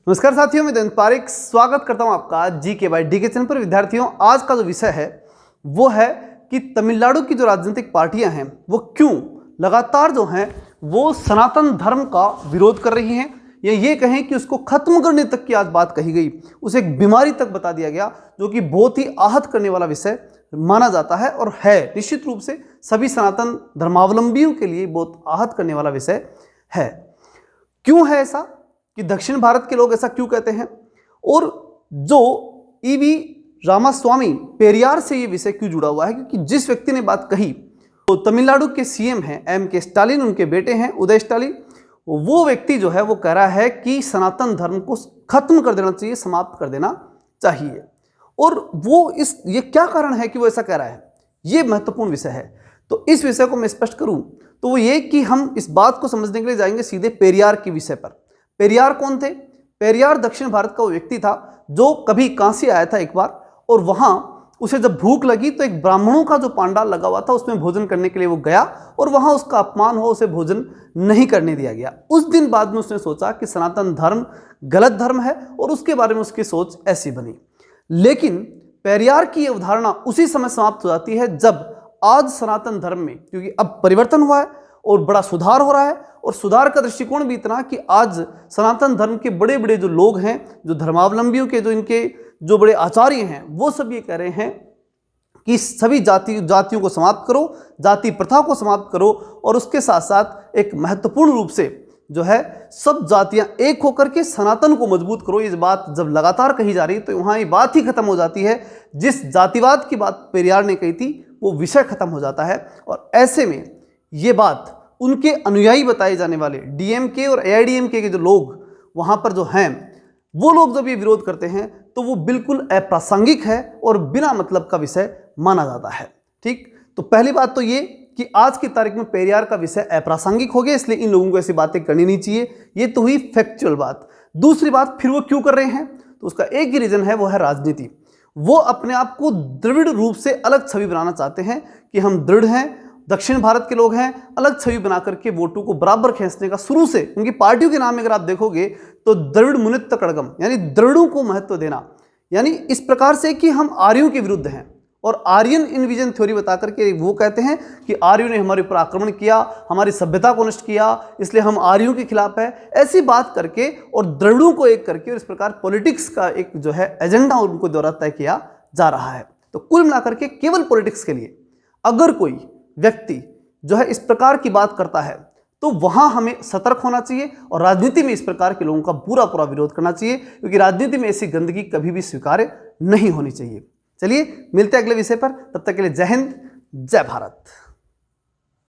नमस्कार साथियों, मैं दंत पारिक स्वागत करता हूं आपका जीके बाय डीके चैनल पर। विद्यार्थियों, आज का जो विषय है वो है कि तमिलनाडु की जो राजनीतिक पार्टियां हैं वो क्यों लगातार जो हैं वो सनातन धर्म का विरोध कर रही हैं, या ये कहें कि उसको खत्म करने तक की आज बात कही गई। उसे एक बीमारी तक बता दिया गया, जो कि बहुत ही आहत करने वाला विषय माना जाता है और है निश्चित रूप से सभी सनातन धर्मावलंबियों के लिए बहुत आहत करने वाला विषय है। क्यों है ऐसा कि दक्षिण भारत के लोग ऐसा क्यों कहते हैं, और जो ईवी रामास्वामी पेरियार से ये विषय क्यों जुड़ा हुआ है? क्योंकि जिस व्यक्ति ने बात कही तो तमिलनाडु के सीएम हैं एम.के. स्टालिन, उनके बेटे हैं उदय स्टालिन। वो व्यक्ति जो है वो कह रहा है कि सनातन धर्म को खत्म कर देना चाहिए, समाप्त कर देना चाहिए। और वो ये क्या कारण है कि वो ऐसा कह रहा है, ये महत्वपूर्ण विषय है। तो इस विषय को मैं स्पष्ट करूं तो वो ये कि हम इस बात को समझने के लिए जाएंगे सीधे पेरियार के विषय पर। पेरियार कौन थे? पेरियार दक्षिण भारत का वो व्यक्ति था जो कभी काशी आया था एक बार, और वहां उसे जब भूख लगी तो एक ब्राह्मणों का जो पांडाल लगा हुआ था उसमें भोजन करने के लिए वो गया, और वहां उसका अपमान हो, उसे भोजन नहीं करने दिया गया। उस दिन बाद में उसने सोचा कि सनातन धर्म गलत धर्म है, और उसके बारे में उसकी सोच ऐसी बनी। लेकिन पेरियार की अवधारणा उसी समय समाप्त हो जाती है जब आज सनातन धर्म में, क्योंकि अब परिवर्तन हुआ है और बड़ा सुधार हो रहा है, और सुधार का दृष्टिकोण भी इतना कि आज सनातन धर्म के बड़े बड़े जो लोग हैं, जो धर्मावलंबियों के जो इनके जो बड़े आचार्य हैं, वो सब ये कह रहे हैं कि सभी जातियों को समाप्त करो, जाति प्रथा को समाप्त करो, और उसके साथ साथ एक महत्वपूर्ण रूप से जो है सब जातियां एक होकर के सनातन को मजबूत करो। इस बात जब लगातार कही जा रही है तो वहाँ ये बात ही खत्म हो जाती है। जिस जातिवाद की बात पेरियार ने कही थी वो विषय खत्म हो जाता है, और ऐसे में ये बात उनके अनुयायी बताए जाने वाले डीएमके और एआईडीएमके के जो लोग वहाँ पर जो हैं, वो लोग जब ये विरोध करते हैं तो वो बिल्कुल अप्रासंगिक है और बिना मतलब का विषय माना जाता है। ठीक, तो पहली बात तो ये कि आज की तारीख में पेरियार का विषय अप्रासंगिक हो गया, इसलिए इन लोगों को ऐसी बातें करनी नहीं चाहिए। ये तो हुई फैक्चुअल बात। दूसरी बात, फिर वो क्यों कर रहे हैं, तो उसका एक ही रीजन है, वो है राजनीति। वो अपने आप को दृढ़ रूप से अलग छवि बनाना चाहते हैं कि हम दृढ़ हैं, दक्षिण भारत के लोग हैं, अलग छवि बना करके वोटों को बराबर खींचने का शुरू से उनकी पार्टियों के नाम में अगर आप देखोगे तो द्रविड़ मुनित्त कड़गम, यानी द्रविड़ों को महत्व देना, यानी इस प्रकार से कि हम आर्यों के विरुद्ध हैं। और आर्यन इन्विजन थ्योरी बता करके वो कहते हैं कि आर्यों ने हमारे ऊपर आक्रमण किया, हमारी सभ्यता को नष्ट किया, इसलिए हम आर्यों के खिलाफ है, ऐसी बात करके और द्रविड़ों को एक करके, और इस प्रकार पॉलिटिक्स का एक जो है एजेंडा उनको द्वारा तय किया जा रहा है। तो कुल मिलाकर के केवल पॉलिटिक्स के लिए अगर कोई व्यक्ति जो है इस प्रकार की बात करता है तो वहां हमें सतर्क होना चाहिए, और राजनीति में इस प्रकार के लोगों का पूरा विरोध करना चाहिए, क्योंकि राजनीति में ऐसी गंदगी कभी भी स्वीकार्य नहीं होनी चाहिए। चलिए मिलते हैं अगले विषय पर, तब तक के लिए जय हिंद, जय भारत।